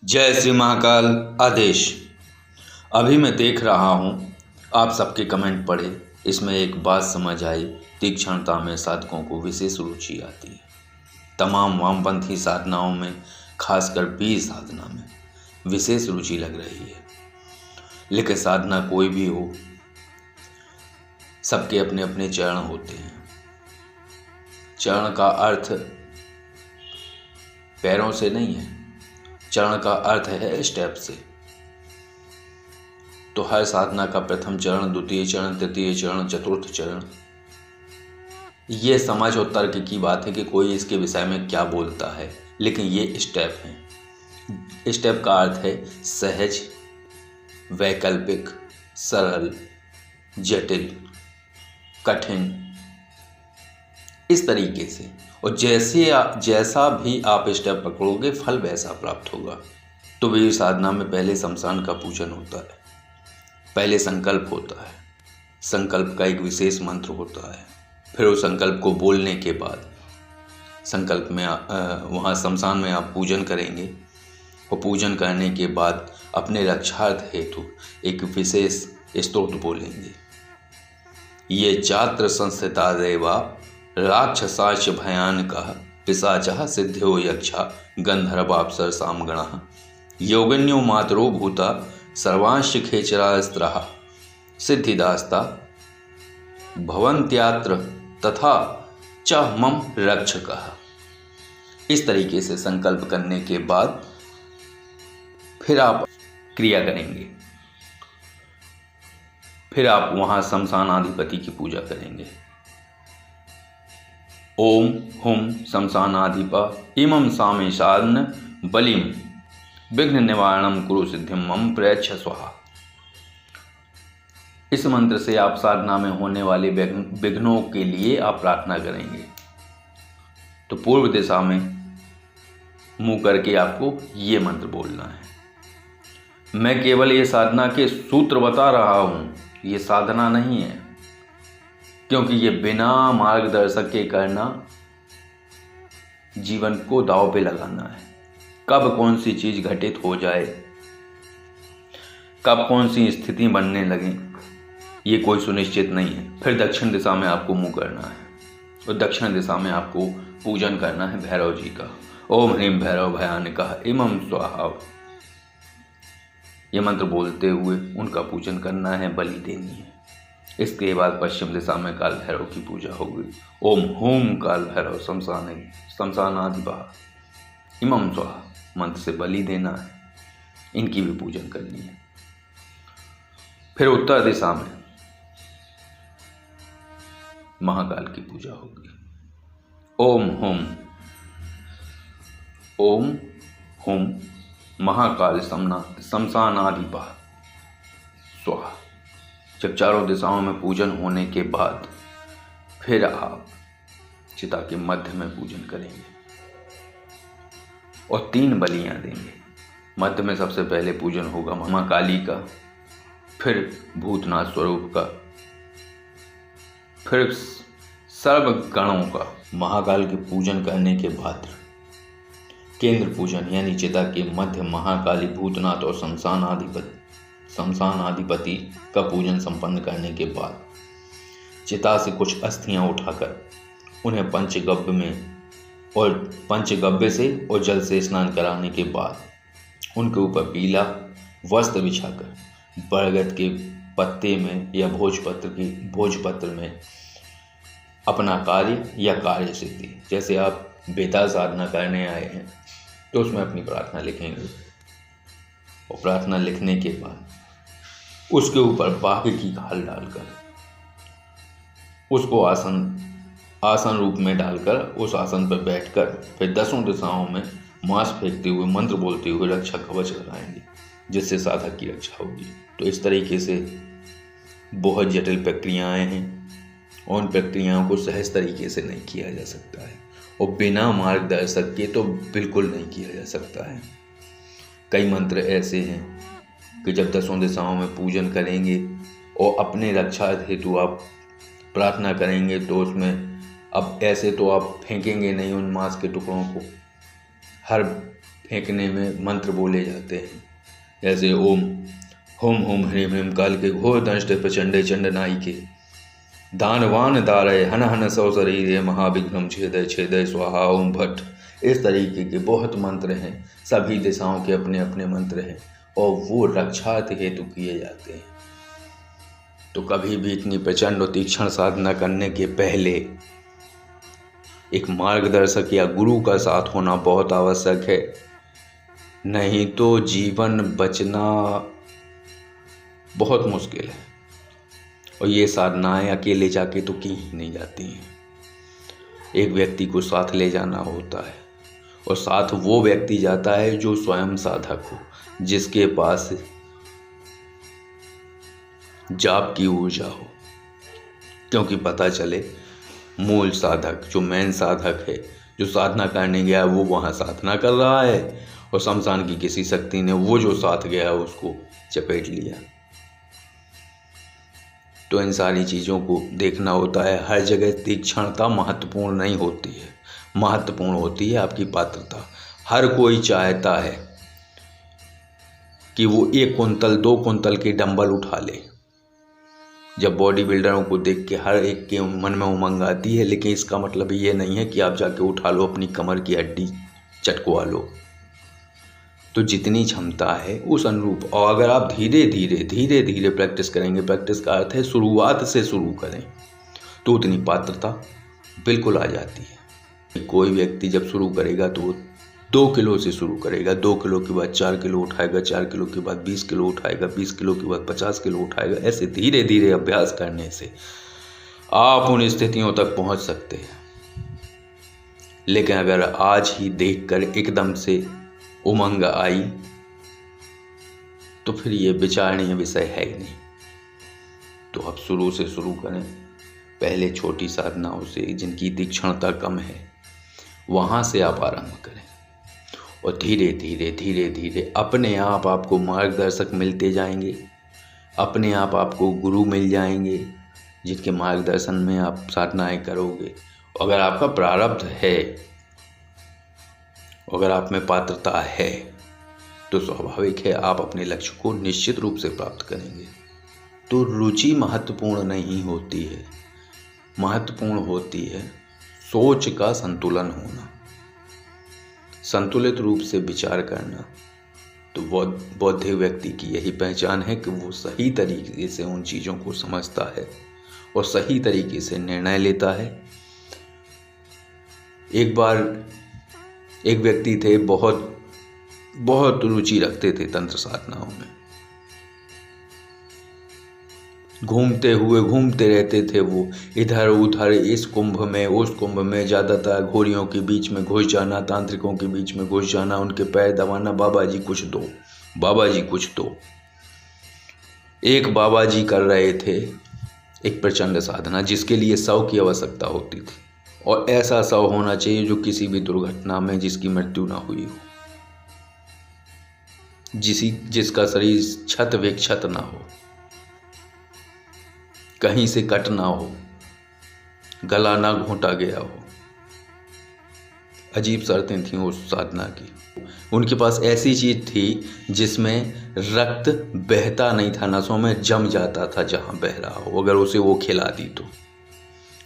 जय श्री महाकाल। आदेश। अभी मैं देख रहा हूँ आप सबके कमेंट पढ़े, इसमें एक बात समझ आई, तीक्ष्णता में साधकों को विशेष रुचि आती है। तमाम वामपंथी साधनाओं में, खासकर बीज साधना में विशेष रुचि लग रही है। लेकिन साधना कोई भी हो, सबके अपने अपने चरण होते हैं। चरण का अर्थ पैरों से नहीं है, चरण का अर्थ है स्टेप से। तो हर साधना का प्रथम चरण, द्वितीय चरण, तृतीय चरण, चतुर्थ चरण, ये समझ और तर्क की बात है कि कोई इसके विषय में क्या बोलता है, लेकिन ये स्टेप हैं। स्टेप का अर्थ है सहज, वैकल्पिक, सरल, जटिल, कठिन, इस तरीके से। और जैसा भी आप स्टेप पकड़ोगे, फल वैसा प्राप्त होगा। तो वीर साधना में पहले शमशान का पूजन होता है, पहले संकल्प होता है, संकल्प का एक विशेष मंत्र होता है। फिर उस संकल्प को बोलने के बाद संकल्प में वहाँ शमशान में आप पूजन करेंगे, और पूजन करने के बाद अपने रक्षार्थ हेतु एक विशेष स्तोत्र बोलेंगे। ये चात्र संस्थिता देवा राक्षसाच भयानकः पिशाचः सिद्ध्यो यक्षा गंधर्वाप्सर सामगणः योगिन्यो मातरो भूता सर्वांश खेचरास्त्रः सिद्धिदास्ता भवन्त्यात्र तथा च मम रक्षकः। इस तरीके से संकल्प करने के बाद फिर आप क्रिया करेंगे। फिर आप वहाँ शमशानाधिपति की पूजा करेंगे। ओम हुम शमशानाधिपा इमं सामेशान बलिम विघ्न निवारणम कुरु सिद्धिम मम प्रयच्छ स्वाहा। इस मंत्र से आप साधना में होने वाले विघ्नों के लिए आप प्रार्थना करेंगे। तो पूर्व दिशा में मुंह करके आपको ये मंत्र बोलना है। मैं केवल ये साधना के सूत्र बता रहा हूँ, ये साधना नहीं है, क्योंकि ये बिना मार्गदर्शक के करना जीवन को दांव पे लगाना है। कब कौन सी चीज घटित हो जाए, कब कौन सी स्थिति बनने लगे, ये कोई सुनिश्चित नहीं है। फिर दक्षिण दिशा में आपको मुंह करना है, और दक्षिण दिशा में आपको पूजन करना है भैरव जी का। ओम ह्रीम भैरव भयानकः इमं स्वाहा। ये मंत्र बोलते हुए उनका पूजन करना है, बलि देनी है। इसके बाद पश्चिम दिशा में काल भैरव की पूजा होगी। ओम होम काल भैरव शमशानाधिपः इमं स्वाहा मंत्र से बलि देना है, इनकी भी पूजन करनी है। फिर उत्तर दिशा में महाकाल की पूजा होगी। ओम होम महाकाल शमशानाधिपः स्वाहा। जब चारों दिशाओं में पूजन होने के बाद फिर आप चिता के मध्य में पूजन करेंगे और 3 बलियां देंगे। मध्य में सबसे पहले पूजन होगा महाकाली का, फिर भूतनाथ स्वरूप का, फिर सर्व गणों का। महाकाल के पूजन करने के बाद केंद्र पूजन यानी चिता के मध्य महाकाली, भूतनाथ और शमशानाधिपति का पूजन संपन्न करने के बाद चिता से कुछ अस्थियां उठाकर उन्हें पंचगव्य से और जल से स्नान कराने के बाद उनके ऊपर पीला वस्त्र बिछाकर बरगद के पत्ते में या भोजपत्र में अपना कार्य या कार्य सिद्धि, जैसे आप बेताल साधना करने आए हैं तो उसमें अपनी प्रार्थना लिखेंगे, और प्रार्थना लिखने के बाद उसके ऊपर बाघ की खाल डालकर उसको आसन रूप में डालकर उस आसन पर बैठकर फिर 10 दिशाओं में मांस फेंकते हुए मंत्र बोलते हुए रक्षा कवच लगाएंगे, जिससे साधक की रक्षा होगी। तो इस तरीके से बहुत जटिल प्रक्रियाएं हैं, और उन प्रक्रियाओं को सहज तरीके से नहीं किया जा सकता है, और बिना मार्गदर्शक के तो बिल्कुल नहीं किया जा सकता है। कई मंत्र ऐसे हैं कि जब 10 दिशाओं में पूजन करेंगे और अपने रक्षा हेतु आप प्रार्थना करेंगे, तो उसमें अब ऐसे तो आप फेंकेंगे नहीं उन मांस के टुकड़ों को, हर फेंकने में मंत्र बोले जाते हैं, जैसे ओम होम होम ह्रीम ह्रीम काल के घोर दंष्ट प्रचंडे चंड नायिके दानवान दारय हन हन सौ शरीर महाविघ्नम छेदय छेदय स्वाहा ओम भट्ट। इस तरीके के बहुत मंत्र हैं, सभी दिशाओं के अपने अपने मंत्र हैं और वो रक्षार्थ हेतु किए जाते हैं। तो कभी भी इतनी प्रचंड और तीक्ष्ण साधना करने के पहले एक मार्गदर्शक या गुरु का साथ होना बहुत आवश्यक है, नहीं तो जीवन बचना बहुत मुश्किल है। और ये साधनाएं अकेले जाके तो की ही नहीं जाती हैं, एक व्यक्ति को साथ ले जाना होता है और साथ वो व्यक्ति जाता है जो स्वयं साधक हो, जिसके पास जाप की ऊर्जा हो। क्योंकि पता चले मूल साधक जो मेन साधक है, जो साधना करने गया वो वहाँ साधना कर रहा है और शमशान की किसी शक्ति ने वो जो साथ गया उसको चपेट लिया। तो इन सारी चीज़ों को देखना होता है। हर जगह तीक्ष्णता महत्वपूर्ण नहीं होती है, महत्वपूर्ण होती है आपकी पात्रता। हर कोई चाहता है कि वो 1 कुंतल 2 कुंतल के डंबल उठा ले। जब बॉडी बिल्डरों को देख के हर एक के मन में उमंग आती है, लेकिन इसका मतलब ये नहीं है कि आप जाके उठा लो, अपनी कमर की हड्डी चटकवा लो। तो जितनी क्षमता है उस अनुरूप, और अगर आप धीरे धीरे प्रैक्टिस करेंगे, प्रैक्टिस का अर्थ है शुरुआत से शुरू करें, तो उतनी पात्रता बिल्कुल आ जाती है। कोई व्यक्ति जब शुरू करेगा तो वो 2 किलो से शुरू करेगा, 2 किलो के बाद 4 किलो उठाएगा, 4 किलो के बाद 20 किलो उठाएगा, 20 किलो के बाद 50 किलो उठाएगा। ऐसे धीरे धीरे अभ्यास करने से आप उन स्थितियों तक पहुंच सकते हैं। लेकिन अगर आज ही देखकर एकदम से उमंग आई तो फिर ये विचारणीय विषय है ही नहीं। तो अब शुरू से शुरू करें, पहले छोटी साधनाओं से, जिनकी तीक्ष्णता कम है वहाँ से आप आरंभ करें और धीरे धीरे अपने आप आपको मार्गदर्शक मिलते जाएंगे, अपने आप आपको गुरु मिल जाएंगे जिनके मार्गदर्शन में आप साधनाएं करोगे। अगर आपका प्रारब्ध है, अगर आप में पात्रता है, तो स्वाभाविक है आप अपने लक्ष्य को निश्चित रूप से प्राप्त करेंगे। तो रुचि महत्वपूर्ण नहीं होती है, महत्वपूर्ण होती है सोच का संतुलन होना, संतुलित रूप से विचार करना। तो बौद्धिक व्यक्ति की यही पहचान है कि वो सही तरीके से उन चीज़ों को समझता है और सही तरीके से निर्णय लेता है। एक बार एक व्यक्ति थे, बहुत रुचि रखते थे तंत्र साधनाओं में, घूमते रहते थे वो इधर उधर, इस कुंभ में उस कुंभ में, ज़्यादातर घोड़ियों के बीच में घुस जाना, तांत्रिकों के बीच में घुस जाना, उनके पैर दबाना, बाबा जी कुछ दो, बाबा जी कुछ दो। एक बाबा जी कर रहे थे एक प्रचंड साधना जिसके लिए 100 की आवश्यकता होती थी, और ऐसा 100 होना चाहिए जो किसी भी दुर्घटना में जिसकी मृत्यु ना हुई हो, जिसका शरीर क्षत विक्षत ना हो, कहीं से कट ना हो, गला ना घोंटा गया हो। अजीब शर्तें थीं उस साधना की। उनके पास ऐसी चीज थी जिसमें रक्त बहता नहीं था, नसों में जम जाता था जहां बह रहा हो, अगर उसे वो खिला दी तो।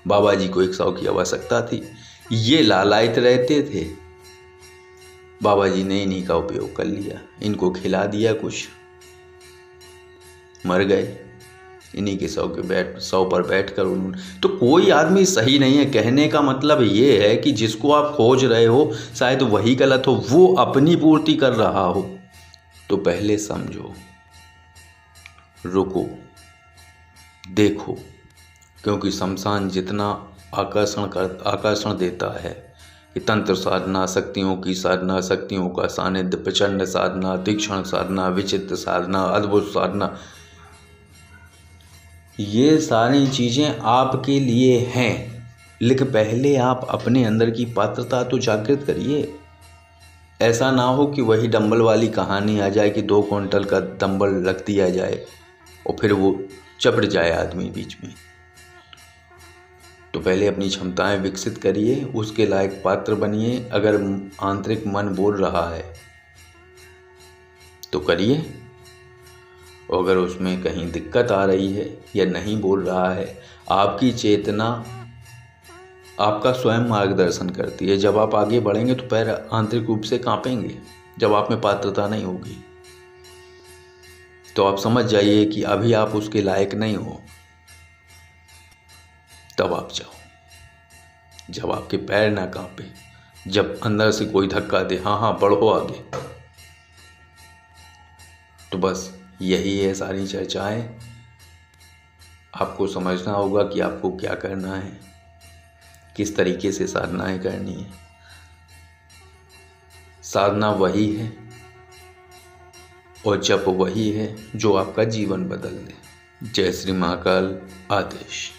बाबा जी को 100 की आवश्यकता थी, ये लालायित रहते थे। बाबा जी ने इन्हीं का उपयोग कर लिया, इनको खिला दिया, कुछ मर गए इन्हीं के 100 पर बैठकर उन्होंने। तो कोई आदमी सही नहीं है, कहने का मतलब ये है कि जिसको आप खोज रहे हो शायद वही गलत हो, वो अपनी पूर्ति कर रहा हो। तो पहले समझो, रुको, देखो, क्योंकि शमशान जितना आकर्षण देता है कि तंत्र साधना, शक्तियों की साधना, शक्तियों का सानिध्य, प्रचंड साधना, तीक्ष्ण साधना, विचित्र साधना, अद्भुत साधना, ये सारी चीज़ें आपके लिए हैं, लेकिन पहले आप अपने अंदर की पात्रता तो जागृत करिए। ऐसा ना हो कि वही डंबल वाली कहानी आ जाए कि 2 क्विंटल का डंबल रख दिया जाए और फिर वो चपट जाए आदमी बीच में। तो पहले अपनी क्षमताएं विकसित करिए, उसके लायक पात्र बनिए। अगर आंतरिक मन बोल रहा है तो करिए। अगर उसमें कहीं दिक्कत आ रही है या नहीं बोल रहा है, आपकी चेतना आपका स्वयं मार्गदर्शन करती है। जब आप आगे बढ़ेंगे तो पैर आंतरिक रूप से कांपेंगे। जब आप में पात्रता नहीं होगी तो आप समझ जाइए कि अभी आप उसके लायक नहीं हो, तब आप जाओ। जब आपके पैर ना कांपे, जब अंदर से कोई धक्का दे, हाँ हाँ बढ़ो आगे, तो बस यही है सारी चर्चाएं। आपको समझना होगा कि आपको क्या करना है, किस तरीके से साधनाएं करनी है। साधना वही है और जप वही है जो आपका जीवन बदल दे। जय श्री महाकाल। आदेश।